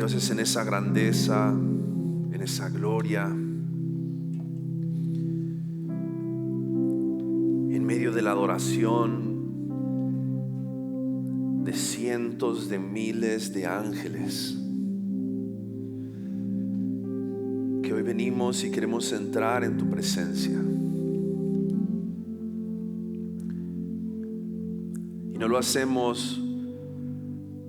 Dios, es en esa grandeza, en esa gloria, en medio de la adoración de cientos de miles de ángeles, que hoy venimos y queremos entrar en tu presencia. Y no lo hacemos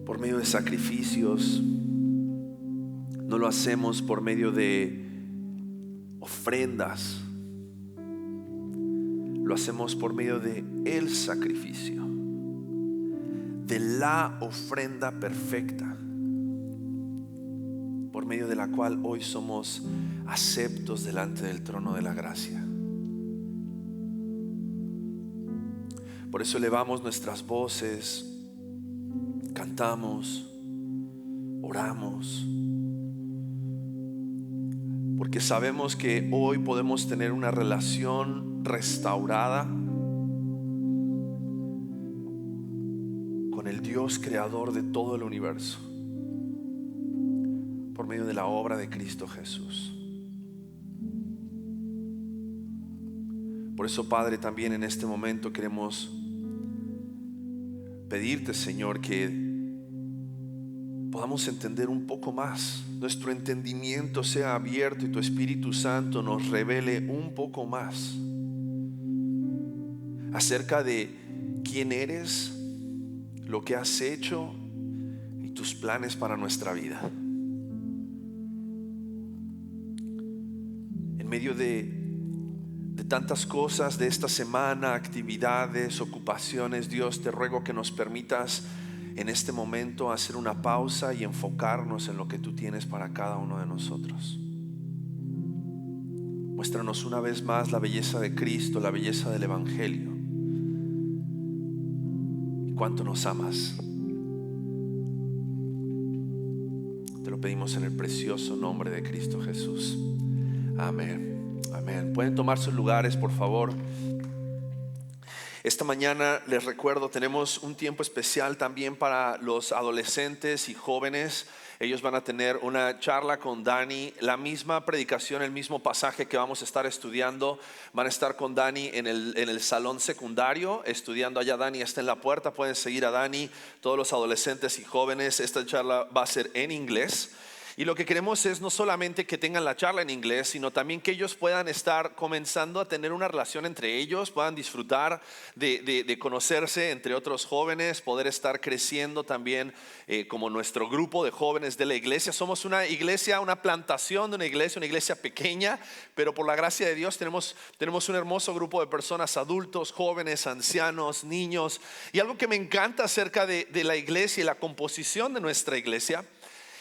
por medio de sacrificios, no lo hacemos por medio de ofrendas, lo hacemos por medio de el sacrificio, de la ofrenda perfecta, por medio de la cual hoy somos aceptos delante del trono de la gracia. Por eso elevamos nuestras voces, cantamos, oramos, porque sabemos que hoy podemos tener una relación restaurada con el Dios creador de todo el universo, por medio de la obra de Cristo Jesús. Por eso, Padre, también en este momento queremos pedirte, Señor, que podamos entender un poco más, nuestro entendimiento sea abierto y tu Espíritu Santo nos revele un poco más acerca de quién eres, lo que has hecho y tus planes para nuestra vida. En medio de tantas cosas de esta semana, actividades, ocupaciones, Dios, te ruego que nos permitas en este momento hacer una pausa y enfocarnos en lo que tú tienes para cada uno de nosotros. Muéstranos una vez más la belleza de Cristo, la belleza del Evangelio, y cuánto nos amas. Te lo pedimos en el precioso nombre de Cristo Jesús. Amén. Amén. Pueden tomar sus lugares, por favor. Esta mañana les recuerdo, tenemos un tiempo especial también para los adolescentes y jóvenes. Ellos van a tener una charla con Dani, la misma predicación, el mismo pasaje que vamos a estar estudiando. Van a estar con Dani en el salón secundario, estudiando allá. Dani está en la puerta, pueden seguir a Dani. Todos los adolescentes y jóvenes, esta charla va a ser en inglés. Y lo que queremos es no solamente que tengan la charla en inglés, sino también que ellos puedan estar comenzando a tener una relación entre ellos, puedan disfrutar de conocerse entre otros jóvenes, poder estar creciendo también como nuestro grupo de jóvenes de la iglesia. Somos una iglesia, una plantación de una iglesia pequeña, pero por la gracia de Dios tenemos un hermoso grupo de personas, adultos, jóvenes, ancianos, niños. Y algo que me encanta acerca de la iglesia y la composición de nuestra iglesia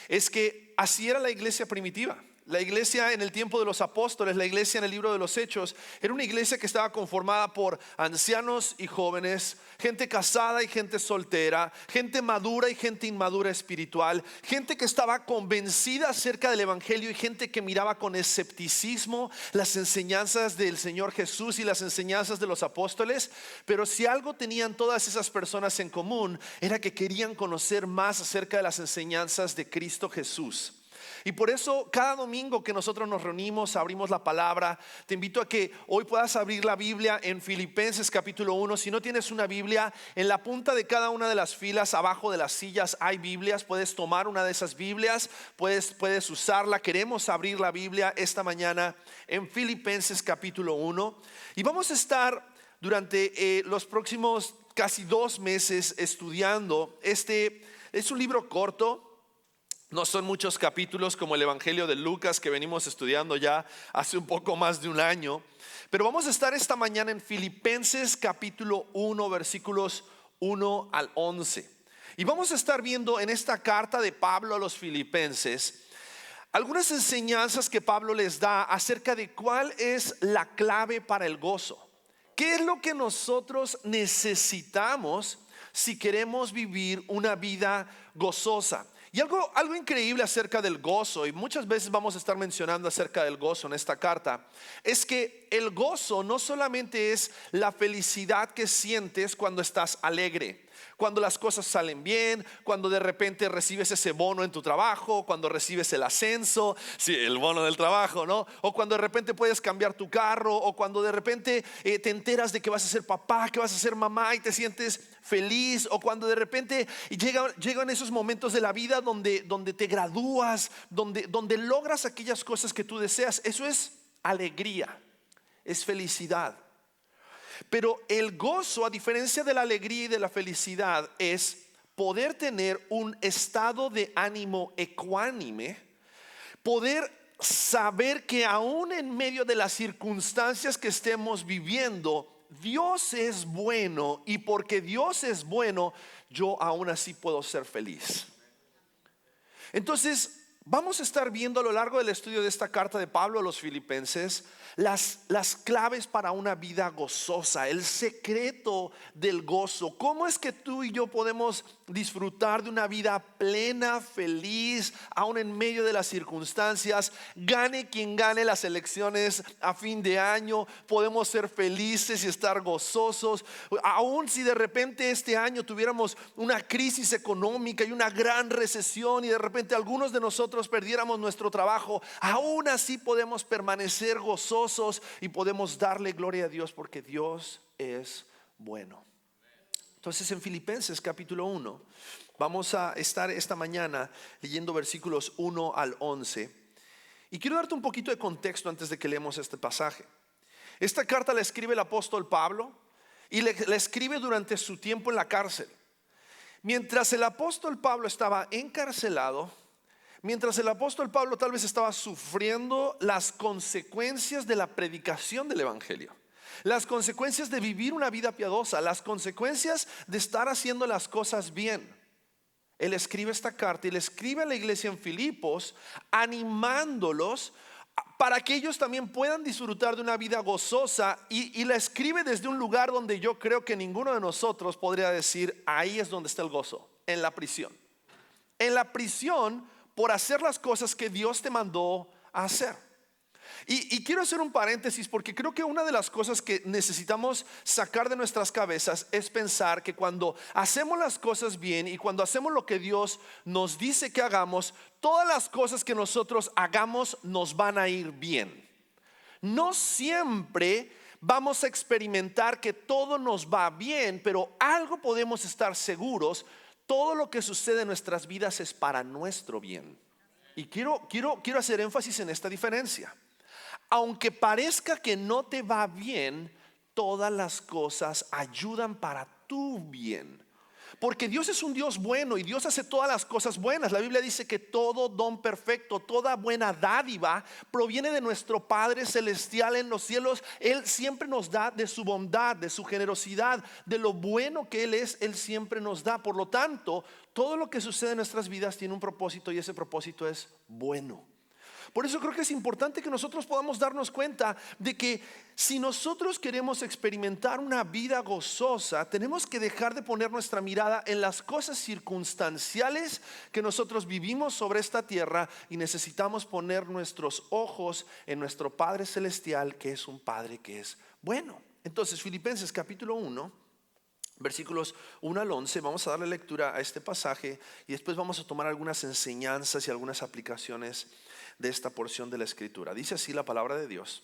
es que así era la iglesia primitiva. La iglesia en el tiempo de los apóstoles, la iglesia en el libro de los Hechos, era una iglesia que estaba conformada por ancianos y jóvenes, gente casada y gente soltera, gente madura y gente inmadura espiritual, gente que estaba convencida acerca del evangelio y gente que miraba con escepticismo las enseñanzas del Señor Jesús y las enseñanzas de los apóstoles. Pero si algo tenían todas esas personas en común, era que querían conocer más acerca de las enseñanzas de Cristo Jesús. Y por eso cada domingo que nosotros nos reunimos, abrimos la palabra. Te invito a que hoy puedas abrir la Biblia en Filipenses capítulo 1. Si no tienes una Biblia, en la punta de cada una de las filas, abajo de las sillas hay Biblias. Puedes tomar una de esas Biblias, puedes usarla. Queremos abrir la Biblia esta mañana en Filipenses capítulo 1. Y vamos a estar durante los próximos casi 2 meses estudiando. Este es un libro corto. No son muchos capítulos como el Evangelio de Lucas que venimos estudiando ya hace un poco más de un año. Pero vamos a estar esta mañana en Filipenses capítulo 1, versículos 1 al 11. Y vamos a estar viendo en esta carta de Pablo a los filipenses algunas enseñanzas que Pablo les da acerca de cuál es la clave para el gozo. ¿Qué es lo que nosotros necesitamos si queremos vivir una vida gozosa? Y algo increíble acerca del gozo, y muchas veces vamos a estar mencionando acerca del gozo en esta carta, es que el gozo no solamente es la felicidad que sientes cuando estás alegre. Cuando las cosas salen bien, cuando de repente recibes ese bono en tu trabajo, cuando recibes el ascenso, sí, el bono del trabajo, ¿no? O cuando de repente puedes cambiar tu carro, o cuando de repente te enteras de que vas a ser papá, que vas a ser mamá y te sientes feliz, o cuando de repente llegan esos momentos de la vida donde te gradúas, donde logras aquellas cosas que tú deseas. Eso es alegría, es felicidad. Pero el gozo, a diferencia de la alegría y de la felicidad, es poder tener un estado de ánimo ecuánime, poder saber que aún en medio de las circunstancias que estemos viviendo, Dios es bueno, y porque Dios es bueno, yo aún así puedo ser feliz. Entonces, vamos a estar viendo a lo largo del estudio de esta carta de Pablo a los Filipenses las claves para una vida gozosa, el secreto del gozo. ¿Cómo es que tú y yo podemos disfrutar de una vida plena, feliz, aún en medio de las circunstancias? Gane quien gane las elecciones a fin de año, podemos ser felices y estar gozosos. Aún si de repente este año tuviéramos una crisis económica y una gran recesión, y de repente algunos de nosotros perdiéramos nuestro trabajo, aún así podemos permanecer gozosos y podemos darle gloria a Dios, porque Dios es bueno. Entonces, en Filipenses capítulo 1 vamos a estar esta mañana leyendo versículos 1 al 11. Y quiero darte un poquito de contexto antes de que leemos este pasaje. Esta carta la escribe el apóstol Pablo, y la escribe durante su tiempo en la cárcel. Mientras el apóstol Pablo estaba encarcelado, mientras el apóstol Pablo tal vez estaba sufriendo las consecuencias de la predicación del evangelio, las consecuencias de vivir una vida piadosa, las consecuencias de estar haciendo las cosas bien, él escribe esta carta y le escribe a la iglesia en Filipos, animándolos para que ellos también puedan disfrutar de una vida gozosa, y la escribe desde un lugar donde yo creo que ninguno de nosotros podría decir: ahí es donde está el gozo, en la prisión. En la prisión, por hacer las cosas que Dios te mandó a hacer. Y quiero hacer un paréntesis, porque creo que una de las cosas que necesitamos sacar de nuestras cabezas es pensar que cuando hacemos las cosas bien y cuando hacemos lo que Dios nos dice que hagamos, todas las cosas que nosotros hagamos nos van a ir bien. No siempre vamos a experimentar que todo nos va bien, pero algo podemos estar seguros: todo lo que sucede en nuestras vidas es para nuestro bien. Y quiero hacer énfasis en esta diferencia. Aunque parezca que no te va bien, todas las cosas ayudan para tu bien, porque Dios es un Dios bueno y Dios hace todas las cosas buenas. La Biblia dice que todo don perfecto, toda buena dádiva proviene de nuestro Padre celestial en los cielos. Él siempre nos da de su bondad, de su generosidad, de lo bueno que Él es. Él siempre nos da. Por lo tanto, todo lo que sucede en nuestras vidas tiene un propósito, y ese propósito es bueno. Por eso creo que es importante que nosotros podamos darnos cuenta de que si nosotros queremos experimentar una vida gozosa, tenemos que dejar de poner nuestra mirada en las cosas circunstanciales que nosotros vivimos sobre esta tierra, y necesitamos poner nuestros ojos en nuestro Padre celestial, que es un Padre que es bueno. Entonces, Filipenses capítulo 1, versículos 1 al 11, vamos a darle lectura a este pasaje y después vamos a tomar algunas enseñanzas y algunas aplicaciones de esta porción de la escritura. Dice así la palabra de Dios: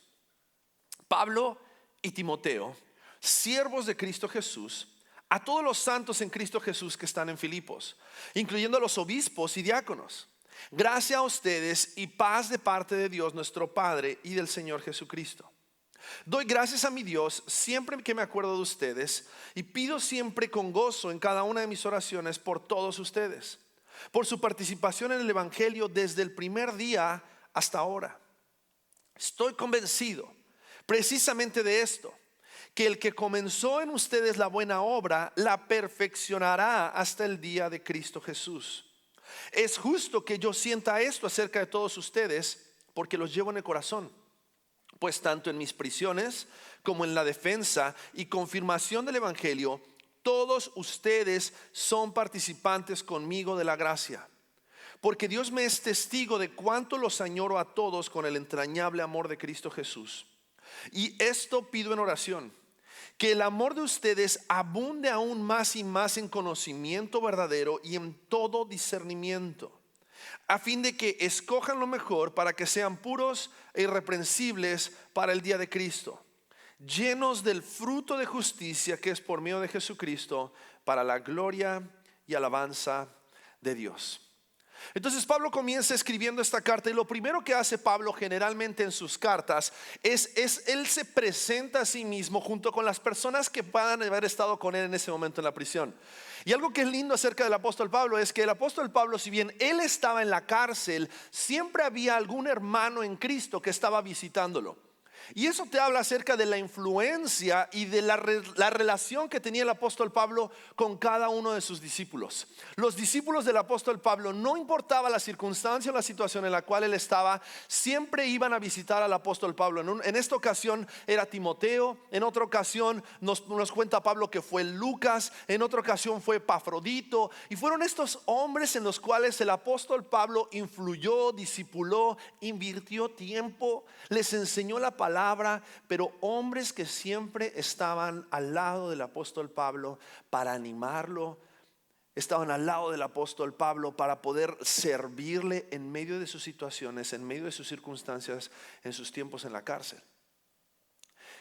Pablo y Timoteo, siervos de Cristo Jesús, a todos los santos en Cristo Jesús que están en Filipos, incluyendo a los obispos y diáconos, gracia a ustedes y paz de parte de Dios nuestro Padre y del Señor Jesucristo. Doy gracias a mi Dios siempre que me acuerdo de ustedes, y pido siempre con gozo en cada una de mis oraciones por todos ustedes, por su participación en el evangelio desde el primer día hasta ahora. Estoy convencido precisamente de esto, que el que comenzó en ustedes la buena obra la perfeccionará hasta el día de Cristo Jesús. Es justo que yo sienta esto acerca de todos ustedes, porque los llevo en el corazón, pues tanto en mis prisiones como en la defensa y confirmación del evangelio, todos ustedes son participantes conmigo de la gracia. Porque Dios me es testigo de cuánto los añoro a todos con el entrañable amor de Cristo Jesús. Y esto pido en oración: que el amor de ustedes abunde aún más y más en conocimiento verdadero y en todo discernimiento, a fin de que escojan lo mejor para que sean puros e irreprensibles para el día de Cristo, llenos del fruto de justicia que es por medio de Jesucristo, para la gloria y alabanza de Dios. Entonces Pablo comienza escribiendo esta carta, y lo primero que hace Pablo generalmente en sus cartas es él se presenta a sí mismo junto con las personas que puedan haber estado con él en ese momento en la prisión. Y algo que es lindo acerca del apóstol Pablo es que el apóstol Pablo, si bien él estaba en la cárcel, siempre había algún hermano en Cristo que estaba visitándolo. Y eso te habla acerca de la influencia y de la relación que tenía el apóstol Pablo con cada uno de sus discípulos. Los discípulos del apóstol Pablo, no importaba la circunstancia o la situación en la cual él estaba, siempre iban a visitar al apóstol Pablo. En esta ocasión era Timoteo, en otra ocasión nos cuenta Pablo que fue Lucas, en otra ocasión fue Epafrodito, y fueron estos hombres en los cuales el apóstol Pablo influyó, discipuló, invirtió tiempo, les enseñó la palabra, pero hombres que siempre estaban al lado del apóstol Pablo para animarlo, estaban al lado del apóstol Pablo para poder servirle en medio de sus situaciones, en medio de sus circunstancias, en sus tiempos en la cárcel.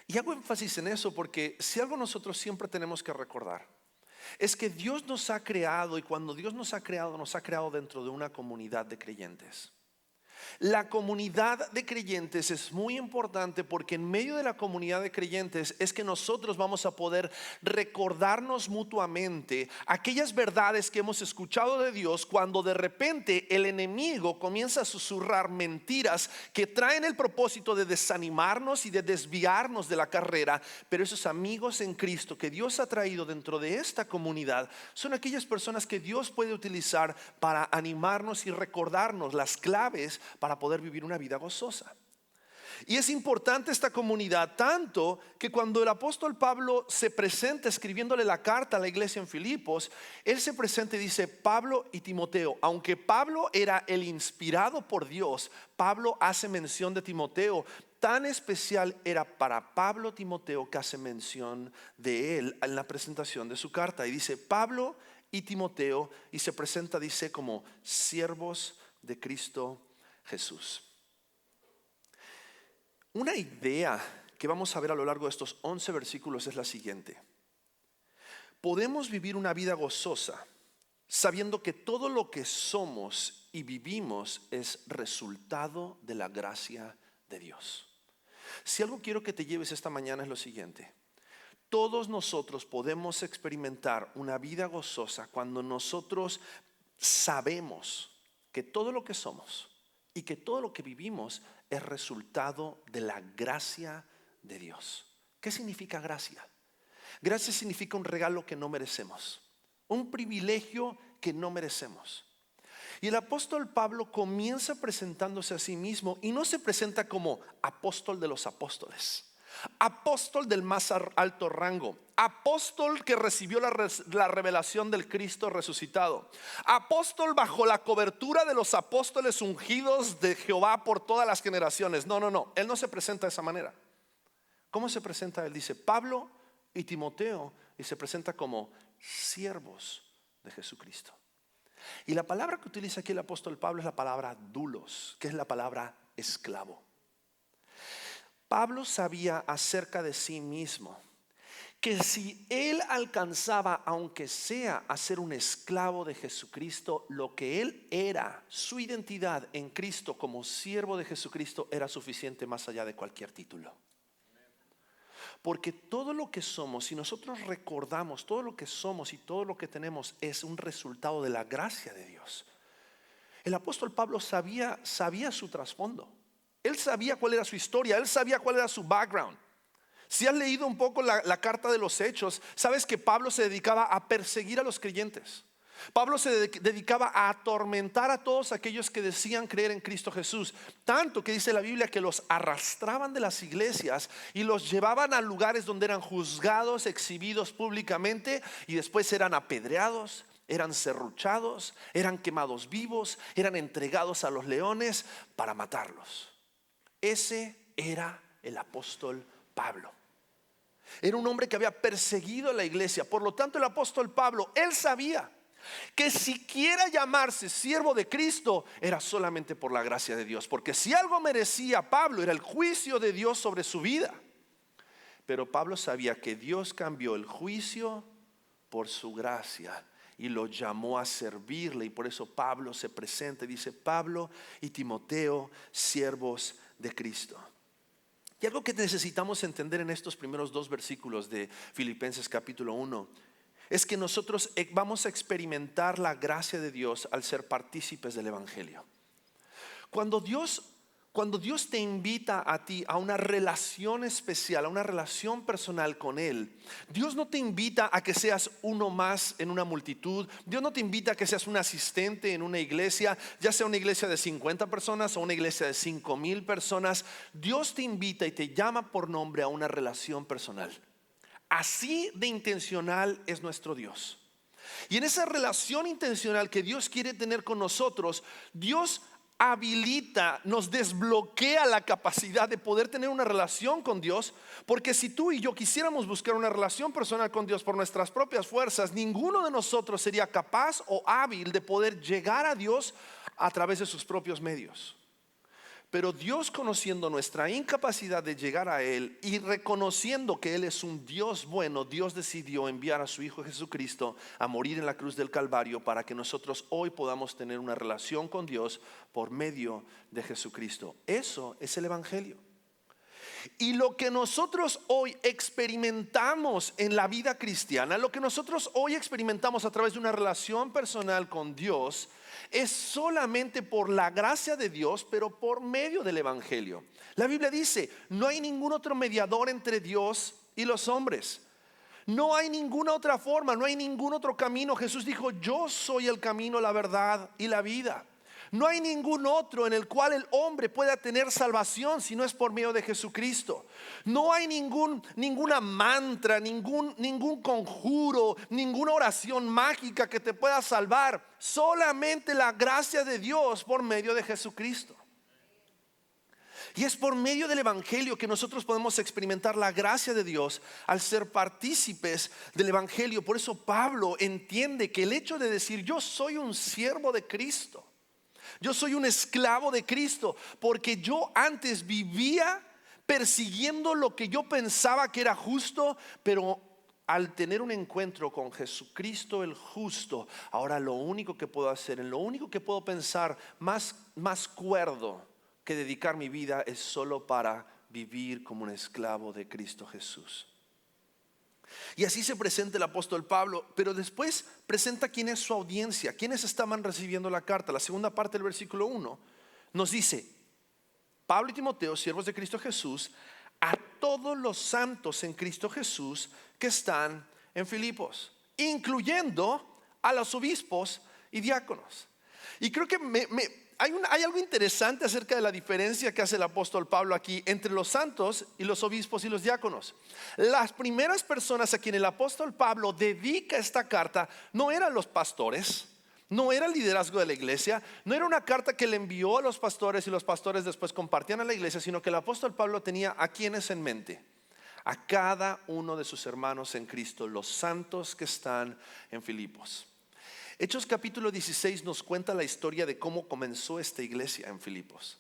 Y hago énfasis en eso porque si algo nosotros siempre tenemos que recordar es que Dios nos ha creado, y cuando Dios nos ha creado dentro de una comunidad de creyentes. La comunidad de creyentes es muy importante porque en medio de la comunidad de creyentes es que nosotros vamos a poder recordarnos mutuamente aquellas verdades que hemos escuchado de Dios, cuando de repente el enemigo comienza a susurrar mentiras que traen el propósito de desanimarnos y de desviarnos de la carrera. Pero esos amigos en Cristo que Dios ha traído dentro de esta comunidad son aquellas personas que Dios puede utilizar para animarnos y recordarnos las claves para poder vivir una vida gozosa. Y es importante esta comunidad, tanto que cuando el apóstol Pablo se presenta escribiéndole la carta a la iglesia en Filipos, él se presenta y dice Pablo y Timoteo. Aunque Pablo era el inspirado por Dios, Pablo hace mención de Timoteo. Tan especial era para Pablo Timoteo que hace mención de él en la presentación de su carta, y dice Pablo y Timoteo, y se presenta, dice, como siervos de Cristo Jesús. Una idea que vamos a ver a lo largo de estos 11 versículos es la siguiente: podemos vivir una vida gozosa sabiendo que todo lo que somos y vivimos es resultado de la gracia de Dios. Si algo quiero que te lleves esta mañana es lo siguiente: todos nosotros podemos experimentar una vida gozosa cuando nosotros sabemos que todo lo que somos y que todo lo que vivimos es resultado de la gracia de Dios. ¿Qué significa gracia? Gracia significa un regalo que no merecemos, un privilegio que no merecemos. Y el apóstol Pablo comienza presentándose a sí mismo, y no se presenta como apóstol de los apóstoles, apóstol del más alto rango, apóstol que recibió la revelación del Cristo resucitado, apóstol bajo la cobertura de los apóstoles ungidos de Jehová por todas las generaciones. No, él no se presenta de esa manera. ¿Cómo se presenta? Él dice Pablo y Timoteo, y se presenta como siervos de Jesucristo. Y la palabra que utiliza aquí el apóstol Pablo es la palabra doulos, que es la palabra esclavo. Pablo sabía acerca de sí mismo que si él alcanzaba, aunque sea, a ser un esclavo de Jesucristo, lo que él era, su identidad en Cristo como siervo de Jesucristo, era suficiente más allá de cualquier título. Porque todo lo que somos, si nosotros recordamos, todo lo que somos y todo lo que tenemos es un resultado de la gracia de Dios. El apóstol Pablo sabía su trasfondo. Él sabía cuál era su historia, él sabía cuál era su background. Si has leído un poco la carta de los Hechos, sabes que Pablo se dedicaba a perseguir a los creyentes. Pablo se dedicaba a atormentar a todos aquellos que decían creer en Cristo Jesús, tanto que dice la Biblia que los arrastraban de las iglesias y los llevaban a lugares donde eran juzgados, exhibidos públicamente, y después eran apedreados, eran serruchados, eran quemados vivos, eran entregados a los leones para matarlos. Ese era el apóstol Pablo. Era un hombre que había perseguido a la iglesia. Por lo tanto, el apóstol Pablo, él sabía que siquiera llamarse siervo de Cristo era solamente por la gracia de Dios, porque si algo merecía a Pablo era el juicio de Dios sobre su vida. Pero Pablo sabía que Dios cambió el juicio por su gracia y lo llamó a servirle, y por eso Pablo se presenta y dice: Pablo y Timoteo, siervos de Cristo. Y algo que necesitamos entender en estos primeros 2 versículos de Filipenses capítulo 1 es que nosotros vamos a experimentar la gracia de Dios al ser partícipes del evangelio. Cuando Dios te invita a ti a una relación especial, a una relación personal con Él, Dios no te invita a que seas uno más en una multitud. Dios no te invita a que seas un asistente en una iglesia, ya sea una iglesia de 50 personas o una iglesia de 5,000 personas. Dios te invita y te llama por nombre a una relación personal. Así de intencional es nuestro Dios. Y en esa relación intencional que Dios quiere tener con nosotros, Dios habilita, nos desbloquea la capacidad de poder tener una relación con Dios. Porque si tú y yo quisiéramos buscar una relación personal con Dios por nuestras propias fuerzas, ninguno de nosotros sería capaz o hábil de poder llegar a Dios a través de sus propios medios. Pero Dios, conociendo nuestra incapacidad de llegar a Él y reconociendo que Él es un Dios bueno, Dios decidió enviar a su Hijo Jesucristo a morir en la cruz del Calvario para que nosotros hoy podamos tener una relación con Dios por medio de Jesucristo. Eso es el evangelio. Y lo que nosotros hoy experimentamos en la vida cristiana, lo que nosotros hoy experimentamos a través de una relación personal con Dios, es solamente por la gracia de Dios, pero por medio del evangelio. La Biblia dice: no hay ningún otro mediador entre Dios y los hombres. No hay ninguna otra forma, no hay ningún otro camino. Jesús dijo: yo soy el camino, la verdad y la vida. No hay ningún otro en el cual el hombre pueda tener salvación si no es por medio de Jesucristo. No hay ninguna mantra, ningún conjuro, ninguna oración mágica que te pueda salvar. Solamente la gracia de Dios por medio de Jesucristo. Y es por medio del evangelio que nosotros podemos experimentar la gracia de Dios al ser partícipes del evangelio. Por eso Pablo entiende que el hecho de decir: yo soy un siervo de Cristo, yo soy un esclavo de Cristo, porque yo antes vivía persiguiendo lo que yo pensaba que era justo, pero al tener un encuentro con Jesucristo el justo, ahora lo único que puedo hacer, en lo único que puedo pensar más cuerdo que dedicar mi vida, es solo para vivir como un esclavo de Cristo Jesús. Y así se presenta el apóstol Pablo, pero después presenta quién es su audiencia, quiénes estaban recibiendo la carta. La segunda parte del versículo 1 nos dice: Pablo y Timoteo, siervos de Cristo Jesús, a todos los santos en Cristo Jesús que están en Filipos, incluyendo a los obispos y diáconos. Y creo que hay algo interesante acerca de la diferencia que hace el apóstol Pablo aquí entre los santos y los obispos y los diáconos. Las primeras personas a quien el apóstol Pablo dedica esta carta no eran los pastores, no era el liderazgo de la iglesia, no era una carta que le envió a los pastores y los pastores después compartían a la iglesia, sino que el apóstol Pablo tenía a quienes en mente: a cada uno de sus hermanos en Cristo, los santos que están en Filipos. Hechos capítulo 16 nos cuenta la historia de cómo comenzó esta iglesia en Filipos.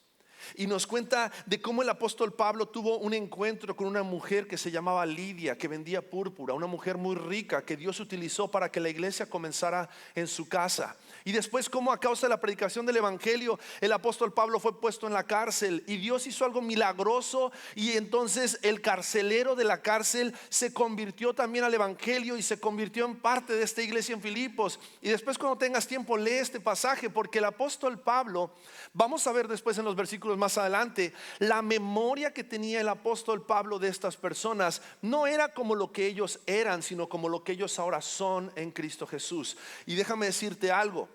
Y nos cuenta de cómo el apóstol Pablo tuvo un encuentro con una mujer que se llamaba Lidia, que vendía púrpura, una mujer muy rica que Dios utilizó para que la iglesia comenzara en su casa. Y después cómo a causa de la predicación del evangelio el apóstol Pablo fue puesto en la cárcel y Dios hizo algo milagroso, y entonces el carcelero de la cárcel se convirtió también al evangelio y se convirtió en parte de esta iglesia en Filipos. Y después, cuando tengas tiempo, lee este pasaje, porque el apóstol Pablo, vamos a ver después en los versículos más adelante, la memoria que tenía el apóstol Pablo de estas personas no era como lo que ellos eran, sino como lo que ellos ahora son en Cristo Jesús. Y déjame decirte algo: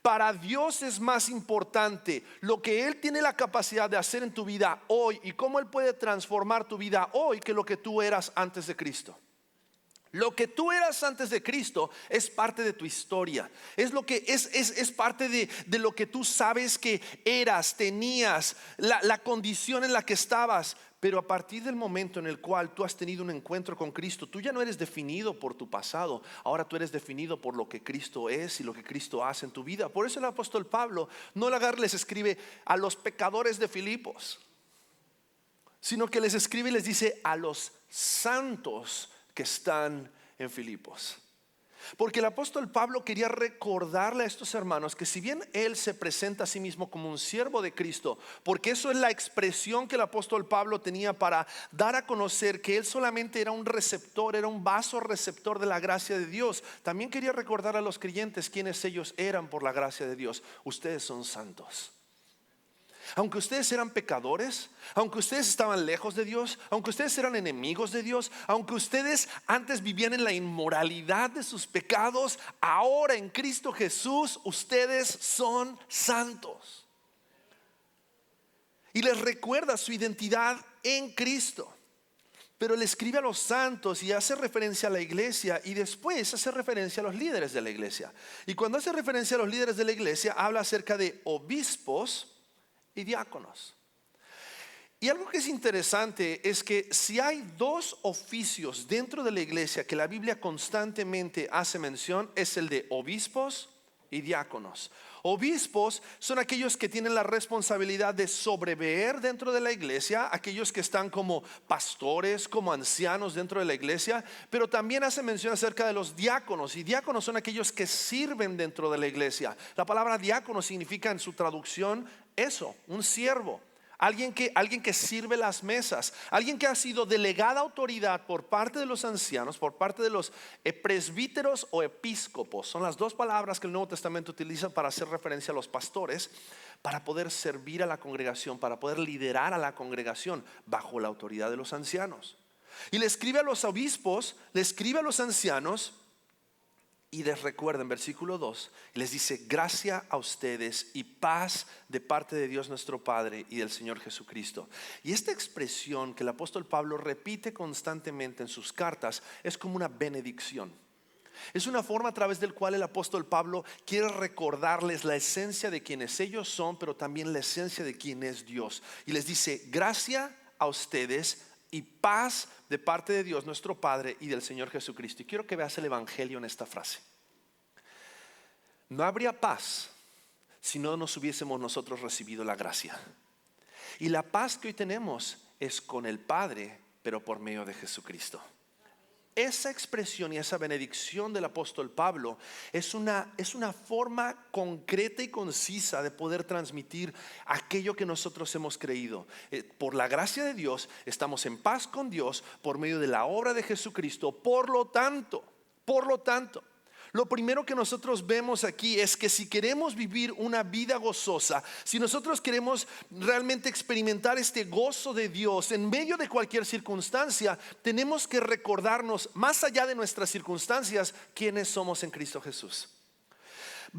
para Dios es más importante lo que Él tiene la capacidad de hacer en tu vida hoy y cómo Él puede transformar tu vida hoy que lo que tú eras antes de Cristo. Lo que tú eras antes de Cristo es parte de tu historia. Es lo que es parte de lo que tú sabes que eras, tenías, la condición en la que estabas. Pero a partir del momento en el cual tú has tenido un encuentro con Cristo, tú ya no eres definido por tu pasado. Ahora tú eres definido por lo que Cristo es y lo que Cristo hace en tu vida. Por eso el apóstol Pablo no les escribe a los pecadores de Filipos, sino que les escribe y les dice a los santos que están en Filipos. Porque el apóstol Pablo quería recordarle a estos hermanos que si bien él se presenta a sí mismo como un siervo de Cristo, porque eso es la expresión que el apóstol Pablo tenía para dar a conocer que él solamente era un receptor, era un vaso receptor de la gracia de Dios, también quería recordar a los creyentes quienes ellos eran por la gracia de Dios. Ustedes son santos. Aunque ustedes eran pecadores, aunque ustedes estaban lejos de Dios, aunque ustedes eran enemigos de Dios, aunque ustedes antes vivían en la inmoralidad de sus pecados, ahora en Cristo Jesús ustedes son santos. Y les recuerda su identidad en Cristo. Pero le escribe a los santos y hace referencia a la iglesia, y después hace referencia a los líderes de la iglesia. Y cuando hace referencia a los líderes de la iglesia, habla acerca de obispos y diáconos. Y algo que es interesante es que si hay dos oficios dentro de la iglesia que la Biblia constantemente hace mención, es el de obispos y diáconos. Obispos son aquellos que tienen la responsabilidad de sobreveer dentro de la iglesia, aquellos que están como pastores, como ancianos dentro de la iglesia, pero también hace mención acerca de los diáconos, y diáconos son aquellos que sirven dentro de la iglesia. La palabra diácono significa en su traducción eso, un siervo. Alguien que sirve las mesas, alguien que ha sido delegada autoridad por parte de los ancianos, por parte de los presbíteros o episcopos. Son las dos palabras que el Nuevo Testamento utiliza para hacer referencia a los pastores, para poder servir a la congregación, para poder liderar a la congregación bajo la autoridad de los ancianos. Y le escribe a los obispos, le escribe a los ancianos, y les recuerda en versículo 2, les dice: gracia a ustedes y paz de parte de Dios nuestro Padre y del Señor Jesucristo. Y esta expresión que el apóstol Pablo repite constantemente en sus cartas es como una benedicción. Es una forma a través del cual el apóstol Pablo quiere recordarles la esencia de quienes ellos son, pero también la esencia de quién es Dios. Y les dice: gracia a ustedes y paz de parte de Dios nuestro Padre y del Señor Jesucristo. Y quiero que veas el evangelio en esta frase. No habría paz si no nos hubiésemos nosotros recibido la gracia. Y la paz que hoy tenemos es con el Padre, pero por medio de Jesucristo. Esa expresión y esa benedicción del apóstol Pablo es una forma concreta y concisa de poder transmitir aquello que nosotros hemos creído. Por la gracia de Dios estamos en paz con Dios por medio de la obra de Jesucristo. Por lo tanto, lo primero que nosotros vemos aquí es que si queremos vivir una vida gozosa, si nosotros queremos realmente experimentar este gozo de Dios en medio de cualquier circunstancia, tenemos que recordarnos, más allá de nuestras circunstancias, quiénes somos en Cristo Jesús.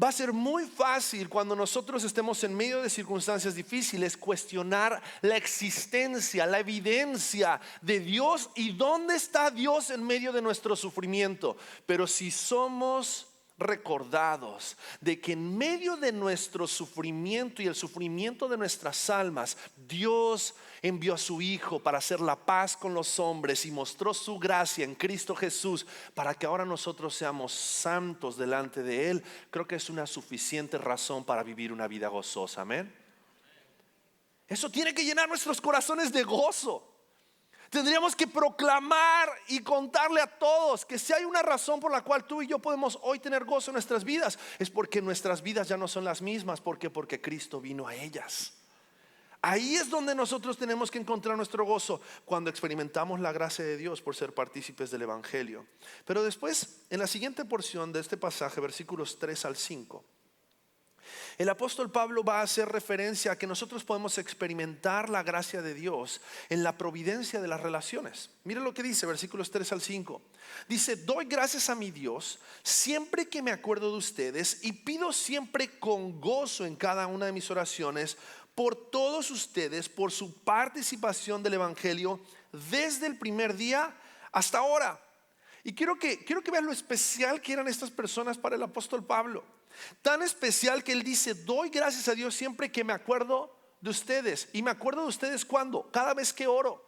Va a ser muy fácil cuando nosotros estemos en medio de circunstancias difíciles cuestionar la existencia, la evidencia de Dios y dónde está Dios en medio de nuestro sufrimiento. Pero si somos recordados de que en medio de nuestro sufrimiento y el sufrimiento de nuestras almas, Dios envió a su Hijo para hacer la paz con los hombres y mostró su gracia en Cristo Jesús para que ahora nosotros seamos santos delante de Él, creo que es una suficiente razón para vivir una vida gozosa. Amén. Eso tiene que llenar nuestros corazones de gozo. Tendríamos que proclamar y contarle a todos que si hay una razón por la cual tú y yo podemos hoy tener gozo en nuestras vidas, es porque nuestras vidas ya no son las mismas. ¿Por qué? Porque Cristo vino a ellas. Ahí es donde nosotros tenemos que encontrar nuestro gozo, cuando experimentamos la gracia de Dios por ser partícipes del Evangelio. Pero después, en la siguiente porción de este pasaje, versículos 3 al 5, el apóstol Pablo va a hacer referencia a que nosotros podemos experimentar la gracia de Dios en la providencia de las relaciones. Mira lo que dice, versículos 3 al 5. Dice: doy gracias a mi Dios siempre que me acuerdo de ustedes y pido siempre con gozo en cada una de mis oraciones por todos ustedes, por su participación del Evangelio desde el primer día hasta ahora. Y quiero que vean lo especial que eran estas personas para el apóstol Pablo. Tan especial que él dice: doy gracias a Dios siempre que me acuerdo de ustedes. Y me acuerdo de ustedes ¿cuándo? Cada vez que oro.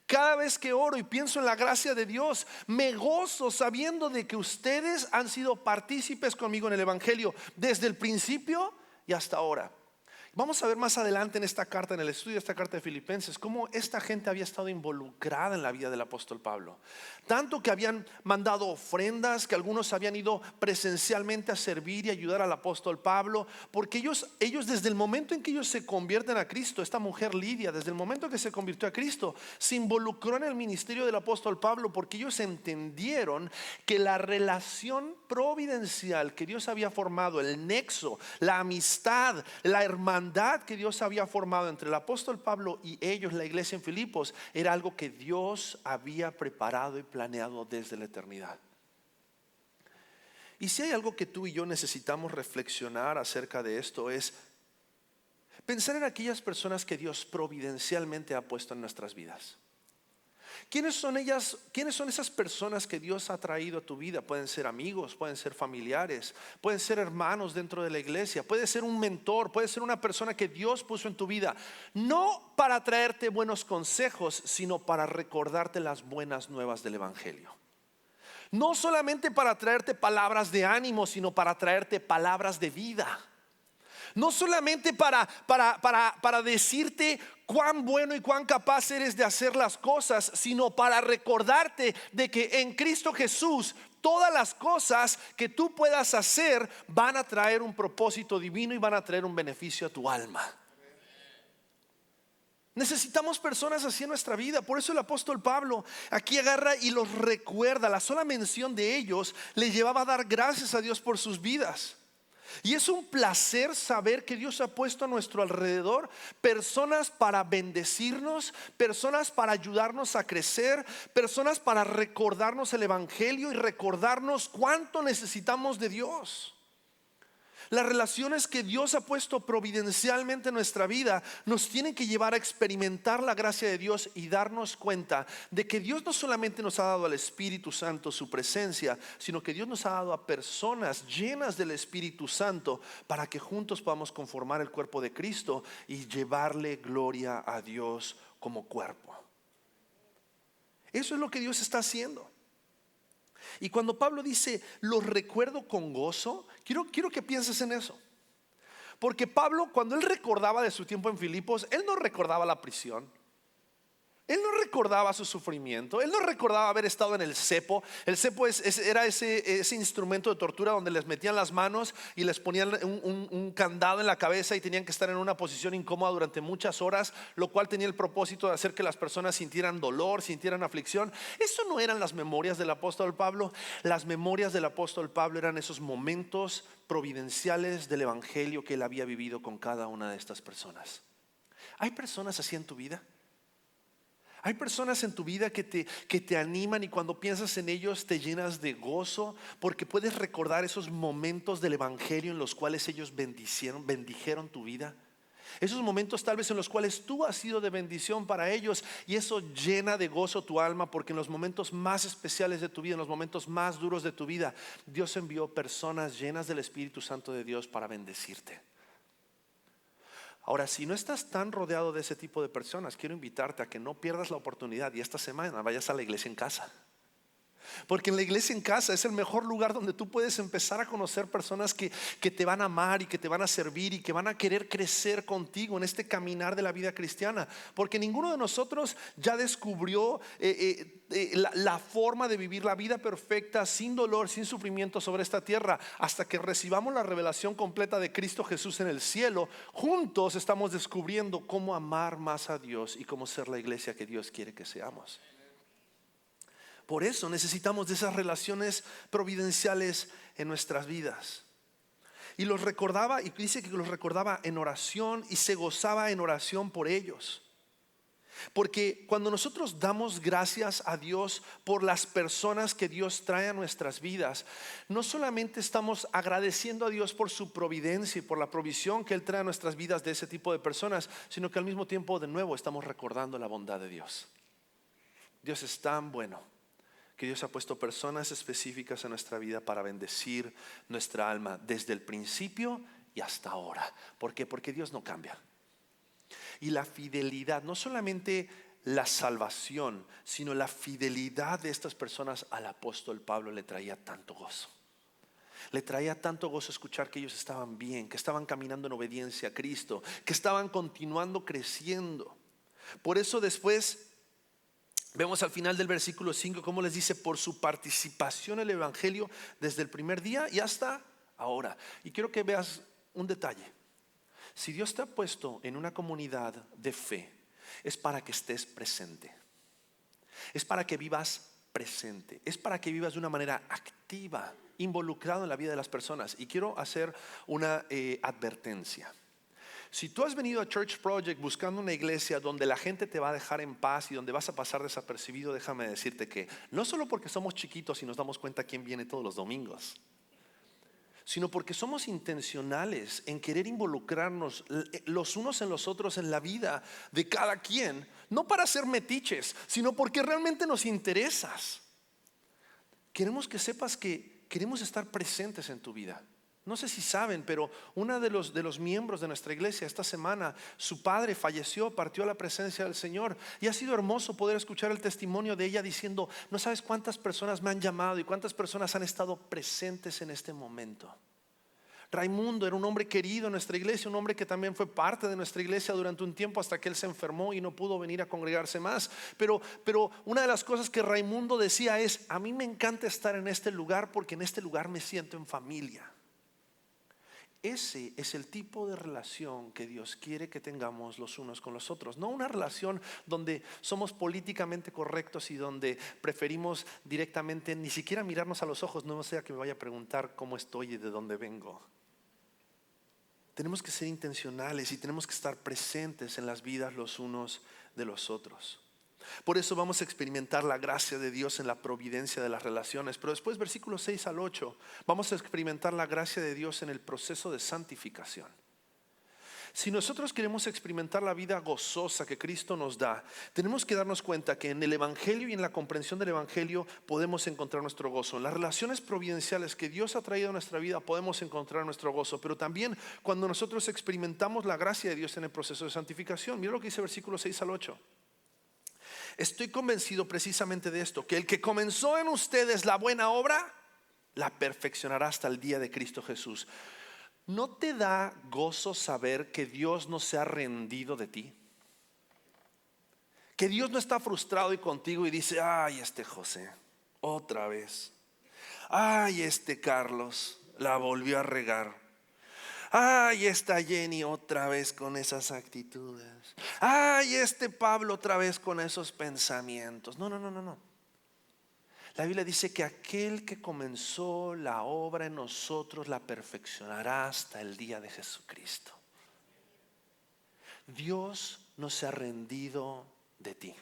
Cada vez que oro y pienso en la gracia de Dios, me gozo sabiendo de que ustedes han sido partícipes conmigo en el evangelio desde el principio y hasta ahora. Vamos a ver más adelante en esta carta, en el estudio de esta carta de Filipenses, cómo esta gente había estado involucrada en la vida del apóstol Pablo. Tanto que habían mandado ofrendas, que algunos habían ido presencialmente a servir y ayudar al apóstol Pablo, porque ellos desde el momento en que ellos se convierten a Cristo, esta mujer Lidia, desde el momento que se convirtió a Cristo, se involucró en el ministerio del apóstol Pablo, porque ellos entendieron que la relación providencial que Dios había formado, el nexo, la amistad, la hermandad que Dios había formado entre el apóstol Pablo y ellos, la iglesia en Filipos, era algo que Dios había preparado y planeado desde la eternidad. Y si hay algo que tú y yo necesitamos reflexionar acerca de esto, es pensar en aquellas personas que Dios providencialmente ha puesto en nuestras vidas. ¿Quiénes son ellas? ¿Quiénes son esas personas que Dios ha traído a tu vida? Pueden ser amigos, pueden ser familiares, pueden ser hermanos dentro de la iglesia, puede ser un mentor, puede ser una persona que Dios puso en tu vida, no para traerte buenos consejos, sino para recordarte las buenas nuevas del evangelio. No solamente para traerte palabras de ánimo, sino para traerte palabras de vida. No solamente para decirte cuán bueno y cuán capaz eres de hacer las cosas, sino para recordarte de que en Cristo Jesús todas las cosas que tú puedas hacer van a traer un propósito divino y van a traer un beneficio a tu alma. Necesitamos personas así en nuestra vida. Por eso el apóstol Pablo aquí agarra y los recuerda. La sola mención de ellos le llevaba a dar gracias a Dios por sus vidas. Y es un placer saber que Dios ha puesto a nuestro alrededor personas para bendecirnos, personas para ayudarnos a crecer, personas para recordarnos el evangelio y recordarnos cuánto necesitamos de Dios. Las relaciones que Dios ha puesto providencialmente en nuestra vida nos tienen que llevar a experimentar la gracia de Dios y darnos cuenta de que Dios no solamente nos ha dado al Espíritu Santo su presencia, sino que Dios nos ha dado a personas llenas del Espíritu Santo para que juntos podamos conformar el cuerpo de Cristo y llevarle gloria a Dios como cuerpo. Eso es lo que Dios está haciendo. Y cuando Pablo dice los recuerdo con gozo, quiero que pienses en eso. Porque Pablo, cuando él recordaba de su tiempo en Filipos, él no recordaba la prisión, él no recordaba su sufrimiento, él no recordaba haber estado en el cepo. El cepo era ese instrumento de tortura donde les metían las manos y les ponían un candado en la cabeza y tenían que estar en una posición incómoda durante muchas horas, lo cual tenía el propósito de hacer que las personas sintieran dolor, sintieran aflicción. Eso no eran las memorias del apóstol Pablo. Las memorias del apóstol Pablo eran esos momentos providenciales del evangelio que él había vivido con cada una de estas personas. ¿Hay personas así en tu vida? Hay personas en tu vida que te animan y cuando piensas en ellos te llenas de gozo porque puedes recordar esos momentos del evangelio en los cuales ellos bendijeron tu vida. Esos momentos tal vez en los cuales tú has sido de bendición para ellos y eso llena de gozo tu alma porque en los momentos más especiales de tu vida, en los momentos más duros de tu vida, Dios envió personas llenas del Espíritu Santo de Dios para bendecirte. Ahora, si no estás tan rodeado de ese tipo de personas, quiero invitarte a que no pierdas la oportunidad y esta semana vayas a la iglesia en casa. Porque en la iglesia en casa es el mejor lugar donde tú puedes empezar a conocer personas que te van a amar y que te van a servir y que van a querer crecer contigo en este caminar de la vida cristiana. Porque ninguno de nosotros ya descubrió la forma de vivir la vida perfecta, sin dolor, sin sufrimiento sobre esta tierra. Hasta que recibamos la revelación completa de Cristo Jesús en el cielo, juntos estamos descubriendo cómo amar más a Dios y cómo ser la iglesia que Dios quiere que seamos. Por eso necesitamos de esas relaciones providenciales en nuestras vidas. Y los recordaba, y dice que los recordaba en oración y se gozaba en oración por ellos. Porque cuando nosotros damos gracias a Dios por las personas que Dios trae a nuestras vidas, no solamente estamos agradeciendo a Dios por su providencia y por la provisión que Él trae a nuestras vidas de ese tipo de personas, sino que al mismo tiempo de nuevo estamos recordando la bondad de Dios. Dios es tan bueno que Dios ha puesto personas específicas en nuestra vida para bendecir nuestra alma desde el principio y hasta ahora. ¿Por qué? Porque Dios no cambia. Y la fidelidad, no solamente la salvación, sino la fidelidad de estas personas al apóstol Pablo le traía tanto gozo. Le traía tanto gozo escuchar que ellos estaban bien, que estaban caminando en obediencia a Cristo, que estaban continuando creciendo. Por eso después vemos al final del versículo 5 cómo les dice: por su participación en el evangelio desde el primer día y hasta ahora. Y quiero que veas un detalle. Si Dios te ha puesto en una comunidad de fe, es para que estés presente. Es para que vivas presente. Es para que vivas de una manera activa, involucrado en la vida de las personas. Y quiero hacer una advertencia. Si tú has venido a Church Project buscando una iglesia donde la gente te va a dejar en paz y donde vas a pasar desapercibido, déjame decirte que no solo porque somos chiquitos y nos damos cuenta quién viene todos los domingos, sino porque somos intencionales en querer involucrarnos los unos en los otros en la vida de cada quien, no para ser metiches, sino porque realmente nos interesas. Queremos que sepas que queremos estar presentes en tu vida. No sé si saben, pero uno de los miembros de nuestra iglesia esta semana, su padre falleció, partió a la presencia del Señor. Y ha sido hermoso poder escuchar el testimonio de ella diciendo: no sabes cuántas personas me han llamado y cuántas personas han estado presentes en este momento. Raimundo era un hombre querido en nuestra iglesia, un hombre que también fue parte de nuestra iglesia durante un tiempo hasta que él se enfermó y no pudo venir a congregarse más. Pero una de las cosas que Raimundo decía es: a mí me encanta estar en este lugar porque en este lugar me siento en familia. Ese es el tipo de relación que Dios quiere que tengamos los unos con los otros. No una relación donde somos políticamente correctos y donde preferimos directamente ni siquiera mirarnos a los ojos, no sea que me vaya a preguntar cómo estoy y de dónde vengo. Tenemos que ser intencionales y tenemos que estar presentes en las vidas los unos de los otros. Por eso vamos a experimentar la gracia de Dios en la providencia de las relaciones. Pero después, versículos 6 al 8, vamos a experimentar la gracia de Dios en el proceso de santificación. Si nosotros queremos experimentar la vida gozosa que Cristo nos da, tenemos que darnos cuenta que en el evangelio y en la comprensión del evangelio podemos encontrar nuestro gozo. En las relaciones providenciales que Dios ha traído a nuestra vida podemos encontrar nuestro gozo. Pero también cuando nosotros experimentamos la gracia de Dios en el proceso de santificación. Mira lo que dice versículos 6 al 8. Estoy convencido precisamente de esto, que el que comenzó en ustedes la buena obra, la perfeccionará hasta el día de Cristo Jesús. ¿No te da gozo saber que Dios no se ha rendido de ti? Que Dios no está frustrado y contigo y dice: ay, este José, otra vez. Ay, este Carlos, la volvió a regar. Ay, esta Jenny otra vez con esas actitudes. Ay, este Pablo otra vez con esos pensamientos. No. La Biblia dice que aquel que comenzó la obra en nosotros la perfeccionará hasta el día de Jesucristo. Dios no se ha rendido de ti.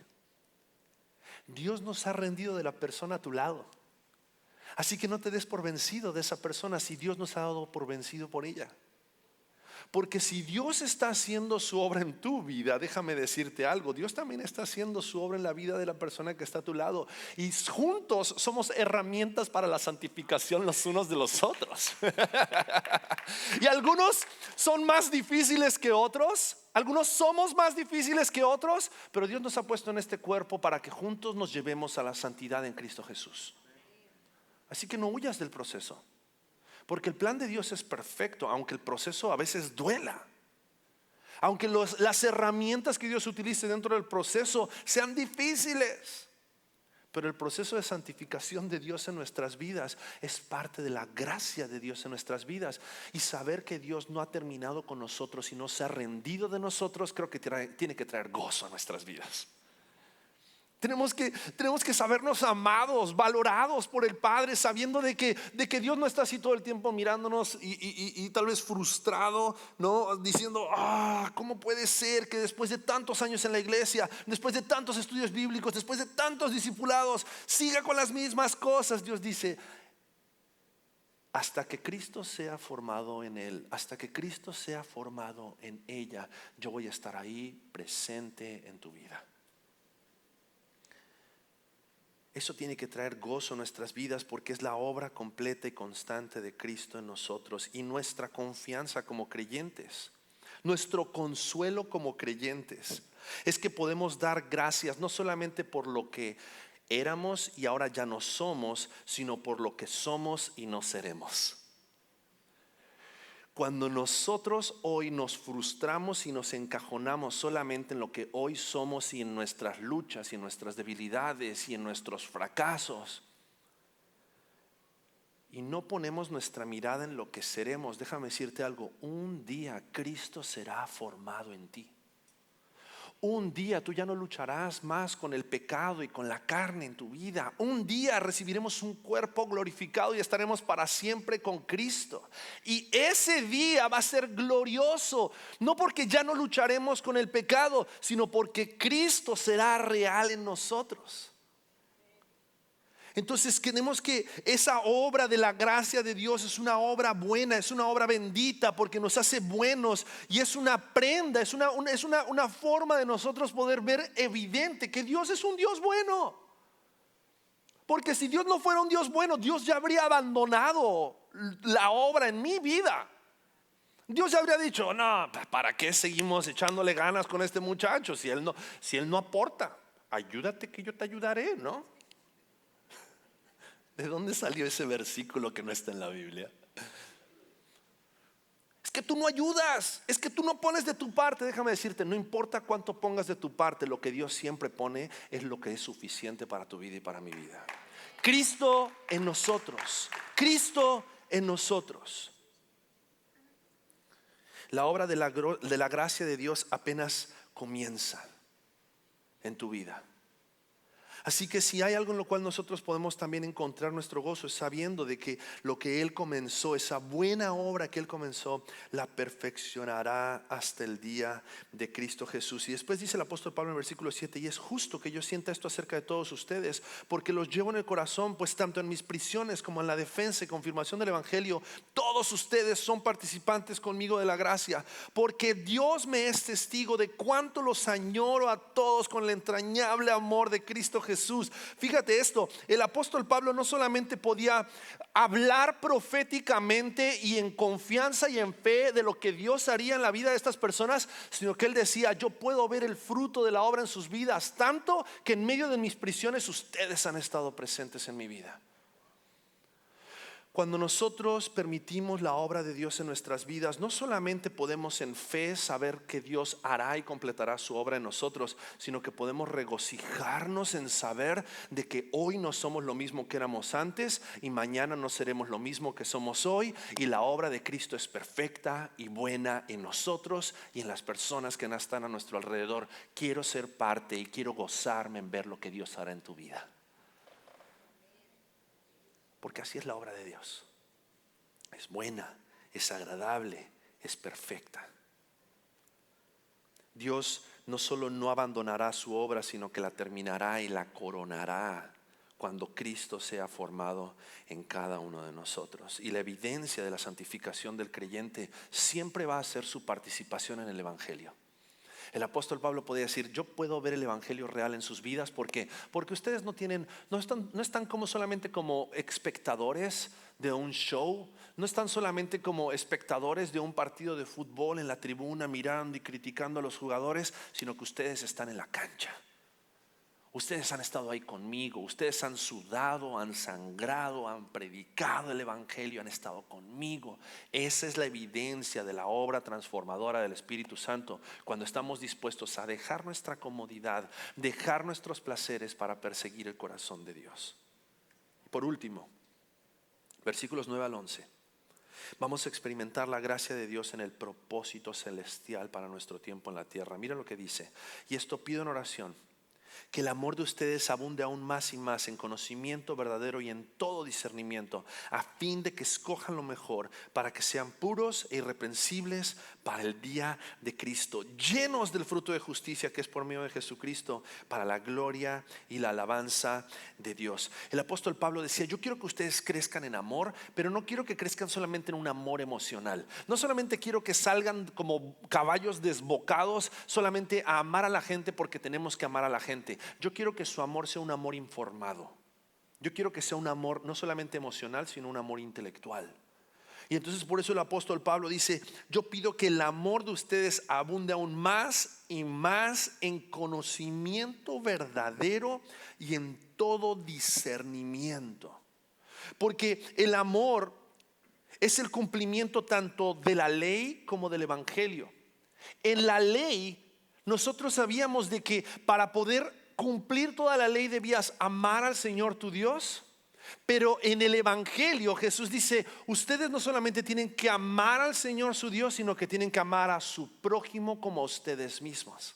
Dios no se ha rendido de la persona a tu lado. Así que no te des por vencido de esa persona si Dios no se ha dado por vencido por ella. Porque si Dios está haciendo su obra en tu vida, déjame decirte algo, Dios también está haciendo su obra en la vida de la persona que está a tu lado. Y juntos somos herramientas para la santificación los unos de los otros. Y algunos son más difíciles que otros, algunos somos más difíciles que otros, pero Dios nos ha puesto en este cuerpo para que juntos nos llevemos a la santidad en Cristo Jesús. Así que no huyas del proceso. Porque el plan de Dios es perfecto, aunque el proceso a veces duela. Aunque las herramientas que Dios utilice dentro del proceso sean difíciles. Pero el proceso de santificación de Dios en nuestras vidas es parte de la gracia de Dios en nuestras vidas. Y saber que Dios no ha terminado con nosotros y no se ha rendido de nosotros, creo que tiene que traer gozo a nuestras vidas. Tenemos que sabernos amados, valorados por el Padre, sabiendo de que Dios no está así todo el tiempo mirándonos y tal vez frustrado, ¿no? Diciendo: ¿cómo puede ser que después de tantos años en la iglesia, después de tantos estudios bíblicos, después de tantos discipulados, siga con las mismas cosas? Dios dice: hasta que Cristo sea formado en él, hasta que Cristo sea formado en ella, yo voy a estar ahí presente en tu vida. Eso tiene que traer gozo a nuestras vidas porque es la obra completa y constante de Cristo en nosotros y nuestra confianza como creyentes. Nuestro consuelo como creyentes es que podemos dar gracias no solamente por lo que éramos y ahora ya no somos, sino por lo que somos y no seremos. Cuando nosotros hoy nos frustramos y nos encajonamos solamente en lo que hoy somos y en nuestras luchas y en nuestras debilidades y en nuestros fracasos, y no ponemos nuestra mirada en lo que seremos, déjame decirte algo, un día Cristo será formado en ti. Un día tú ya no lucharás más con el pecado y con la carne en tu vida. Un día recibiremos un cuerpo glorificado y estaremos para siempre con Cristo. Y ese día va a ser glorioso, no porque ya no lucharemos con el pecado, sino porque Cristo será real en nosotros. Entonces tenemos que esa obra de la gracia de Dios es una obra buena, es una obra bendita porque nos hace buenos y es una prenda, es una forma de nosotros poder ver evidente que Dios es un Dios bueno. Porque si Dios no fuera un Dios bueno, Dios ya habría abandonado la obra en mi vida. Dios ya habría dicho, no, ¿para qué seguimos echándole ganas con este muchacho si él no aporta? Ayúdate que yo te ayudaré, ¿no? ¿De dónde salió ese versículo que no está en la Biblia? Es que tú no ayudas, es que tú no pones de tu parte. Déjame decirte, no importa cuánto pongas de tu parte, lo que Dios siempre pone es lo que es suficiente para tu vida y para mi vida. Cristo en nosotros, Cristo en nosotros. La obra de la gracia de Dios apenas comienza en tu vida. Así que si hay algo en lo cual nosotros podemos también encontrar nuestro gozo, es sabiendo de que lo que Él comenzó, esa buena obra que Él comenzó, la perfeccionará hasta el día de Cristo Jesús. Y después dice el apóstol Pablo en el versículo 7, y es justo que yo sienta esto acerca de todos ustedes, porque los llevo en el corazón, pues tanto en mis prisiones como en la defensa y confirmación del evangelio, todos ustedes son participantes conmigo de la gracia, porque Dios me es testigo de cuánto los añoro a todos con el entrañable amor de Cristo Jesús. Fíjate esto, el apóstol Pablo no solamente podía hablar proféticamente y en confianza y en fe de lo que Dios haría en la vida de estas personas, sino que él decía, yo puedo ver el fruto de la obra en sus vidas, tanto que en medio de mis prisiones ustedes han estado presentes en mi vida. Cuando nosotros permitimos la obra de Dios en nuestras vidas, no solamente podemos en fe saber que Dios hará y completará su obra en nosotros, sino que podemos regocijarnos en saber de que hoy no somos lo mismo que éramos antes y mañana no seremos lo mismo que somos hoy, y la obra de Cristo es perfecta y buena en nosotros y en las personas que están a nuestro alrededor. Quiero ser parte y quiero gozarme en ver lo que Dios hará en tu vida. Porque así es la obra de Dios. Es buena, es agradable, es perfecta. Dios no solo no abandonará su obra, sino que la terminará y la coronará cuando Cristo sea formado en cada uno de nosotros. Y la evidencia de la santificación del creyente siempre va a ser su participación en el evangelio. El apóstol Pablo podía decir, yo puedo ver el evangelio real en sus vidas. ¿Por qué? Porque ustedes no están como solamente como espectadores de un show, no están solamente como espectadores de un partido de fútbol en la tribuna mirando y criticando a los jugadores, sino que ustedes están en la cancha. Ustedes han estado ahí conmigo, ustedes han sudado, han sangrado, han predicado el evangelio, han estado conmigo. Esa es la evidencia de la obra transformadora del Espíritu Santo, cuando estamos dispuestos a dejar nuestra comodidad, dejar nuestros placeres para perseguir el corazón de Dios. Por último, versículos 9 al 11. Vamos a experimentar la gracia de Dios en el propósito celestial para nuestro tiempo en la tierra. Mira lo que dice, y esto pido en oración, que el amor de ustedes abunde aún más y más en conocimiento verdadero y en todo discernimiento, a fin de que escojan lo mejor, para que sean puros e irreprensibles para el día de Cristo, llenos del fruto de justicia que es por medio de Jesucristo, para la gloria y la alabanza de Dios. El apóstol Pablo decía, yo quiero que ustedes crezcan en amor, pero no quiero que crezcan solamente en un amor emocional. No solamente quiero que salgan como caballos desbocados solamente a amar a la gente porque tenemos que amar a la gente. Yo quiero que su amor sea un amor informado. Yo quiero que sea un amor no solamente emocional, sino un amor intelectual. Y entonces por eso el apóstol Pablo dice: yo pido que el amor de ustedes abunde aún más y más en conocimiento verdadero y en todo discernimiento. Porque el amor es el cumplimiento tanto de la ley como del evangelio. En la ley nosotros sabíamos de que para poder cumplir toda la ley debías amar al Señor tu Dios. Pero en el evangelio Jesús dice: ustedes no solamente tienen que amar al Señor su Dios, sino que tienen que amar a su prójimo como a ustedes mismos.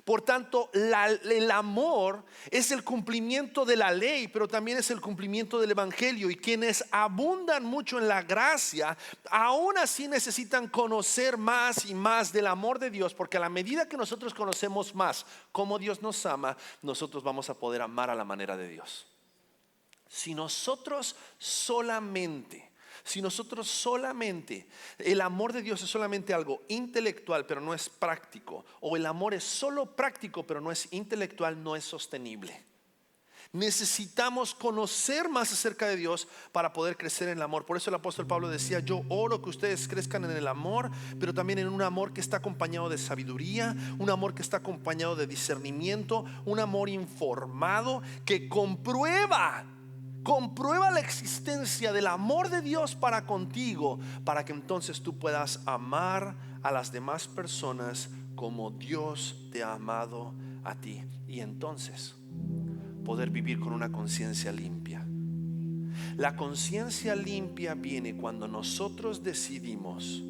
Por tanto, el amor es el cumplimiento de la ley, pero también es el cumplimiento del evangelio. Y quienes abundan mucho en la gracia, aún así necesitan conocer más y más del amor de Dios, porque a la medida que nosotros conocemos más cómo Dios nos ama, nosotros vamos a poder amar a la manera de Dios. Si nosotros solamente, el amor de Dios es solamente algo intelectual pero no es práctico, o el amor es solo práctico pero no es intelectual, no es sostenible. Necesitamos conocer más acerca de Dios para poder crecer en el amor. Por eso el apóstol Pablo decía: yo oro que ustedes crezcan en el amor, pero también en un amor que está acompañado de sabiduría, un amor que está acompañado de discernimiento, un amor informado que comprueba la existencia del amor de Dios para contigo, para que entonces tú puedas amar a las demás personas como Dios te ha amado a ti, y entonces poder vivir con una conciencia limpia. La conciencia limpia viene cuando nosotros decidimos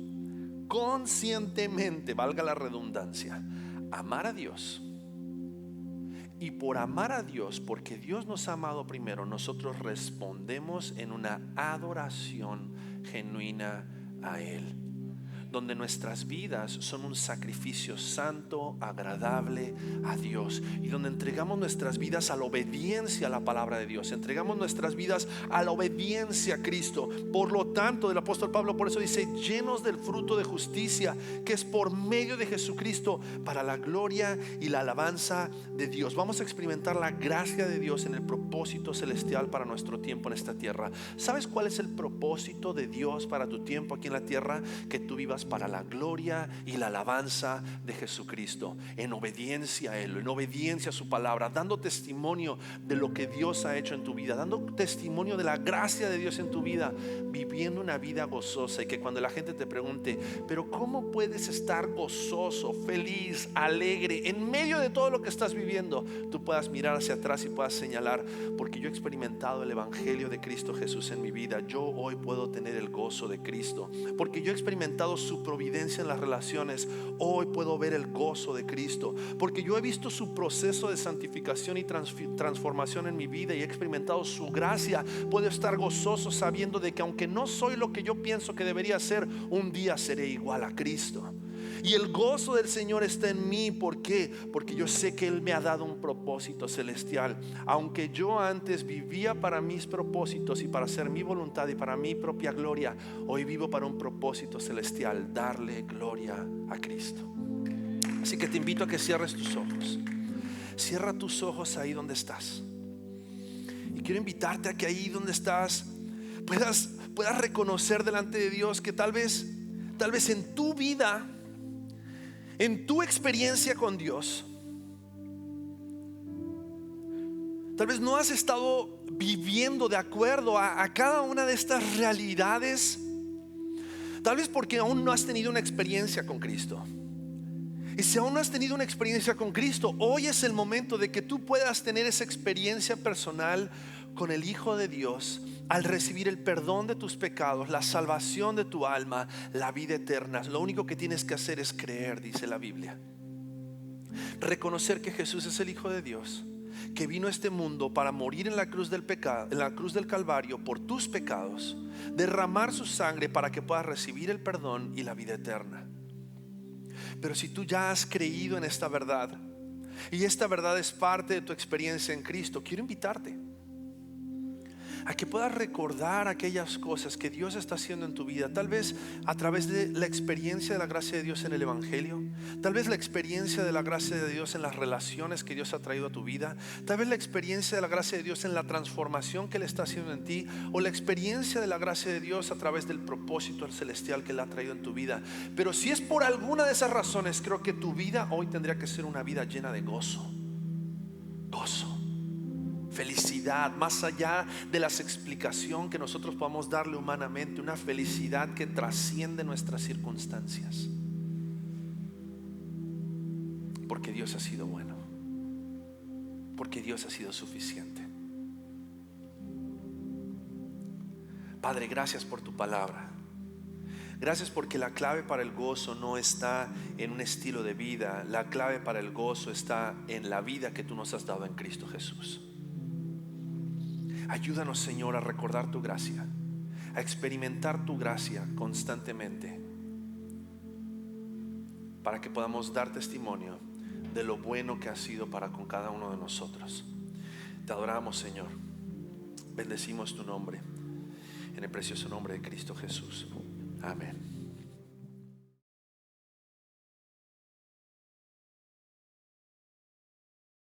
conscientemente, valga la redundancia, amar a Dios. Y por amar a Dios, porque Dios nos ha amado primero, nosotros respondemos en una adoración genuina a Él, donde nuestras vidas son un sacrificio santo, agradable a Dios, y donde entregamos nuestras vidas a la obediencia a la palabra de Dios, entregamos nuestras vidas a la obediencia a Cristo. Por lo tanto, el apóstol Pablo por eso dice: llenos del fruto de justicia, que es por medio de Jesucristo, para la gloria y la alabanza de Dios. Vamos a experimentar la gracia de Dios en el propósito celestial para nuestro tiempo en esta tierra. ¿Sabes cuál es el propósito de Dios para tu tiempo aquí en la tierra? Que tú vivas para la gloria y la alabanza de Jesucristo, en obediencia a Él, en obediencia a su palabra, dando testimonio de lo que Dios ha hecho en tu vida, dando testimonio de la gracia de Dios en tu vida, viviendo una vida gozosa. Y que cuando la gente te pregunte: pero ¿cómo puedes estar gozoso, feliz, alegre en medio de todo lo que estás viviendo?, tú puedas mirar hacia atrás y puedas señalar: porque yo he experimentado el evangelio de Cristo Jesús en mi vida, yo hoy puedo tener el gozo de Cristo. Porque yo he experimentado su providencia en las relaciones, hoy puedo ver el gozo de Cristo. Porque yo he visto su proceso de santificación y transformación en mi vida y he experimentado su gracia, puedo estar gozoso sabiendo de que aunque no soy lo que yo pienso que debería ser, un día seré igual a Cristo. Y el gozo del Señor está en mí. ¿Por qué? Porque yo sé que Él me ha dado un propósito celestial. Aunque yo antes vivía para mis propósitos y para hacer mi voluntad y para mi propia gloria, hoy vivo para un propósito celestial: darle gloria a Cristo. Así que te invito a que cierres tus ojos. Cierra tus ojos ahí donde estás. Y quiero invitarte a que ahí donde estás puedas reconocer delante de Dios que tal vez en tu vida, en tu experiencia con Dios, tal vez no has estado viviendo de acuerdo a cada una de estas realidades. Tal vez porque aún no has tenido una experiencia con Cristo. Y si aún no has tenido una experiencia con Cristo, hoy es el momento de que tú puedas tener esa experiencia personal con el Hijo de Dios, al recibir el perdón de tus pecados, la salvación de tu alma, la vida eterna. Lo único que tienes que hacer es creer, dice la Biblia. Reconocer que Jesús es el Hijo de Dios, que vino a este mundo para morir en la cruz del pecado, en la cruz del Calvario por tus pecados, derramar su sangre para que puedas recibir el perdón y la vida eterna. Pero si tú ya has creído en esta verdad y esta verdad es parte de tu experiencia en Cristo, quiero invitarte a que puedas recordar aquellas cosas que Dios está haciendo en tu vida, tal vez a través de la experiencia de la gracia de Dios en el Evangelio, tal vez la experiencia de la gracia de Dios en las relaciones que Dios ha traído a tu vida, tal vez la experiencia de la gracia de Dios en la transformación que Él está haciendo en ti, o la experiencia de la gracia de Dios a través del propósito celestial que Él ha traído en tu vida. Pero si es por alguna de esas razones, creo que tu vida hoy tendría que ser una vida llena de gozo, felicidad, más allá de la explicación que nosotros podamos darle humanamente, una felicidad que trasciende nuestras circunstancias, porque Dios ha sido bueno, porque Dios ha sido suficiente. Padre, gracias por tu palabra. Gracias porque la clave para el gozo no está en un estilo de vida. La clave para el gozo está en la vida que tú nos has dado en Cristo Jesús. Ayúdanos, Señor, a recordar tu gracia, a experimentar tu gracia constantemente, para que podamos dar testimonio de lo bueno que has sido para con cada uno de nosotros. Te adoramos, Señor. Bendecimos tu nombre, en el precioso nombre de Cristo Jesús. Amén.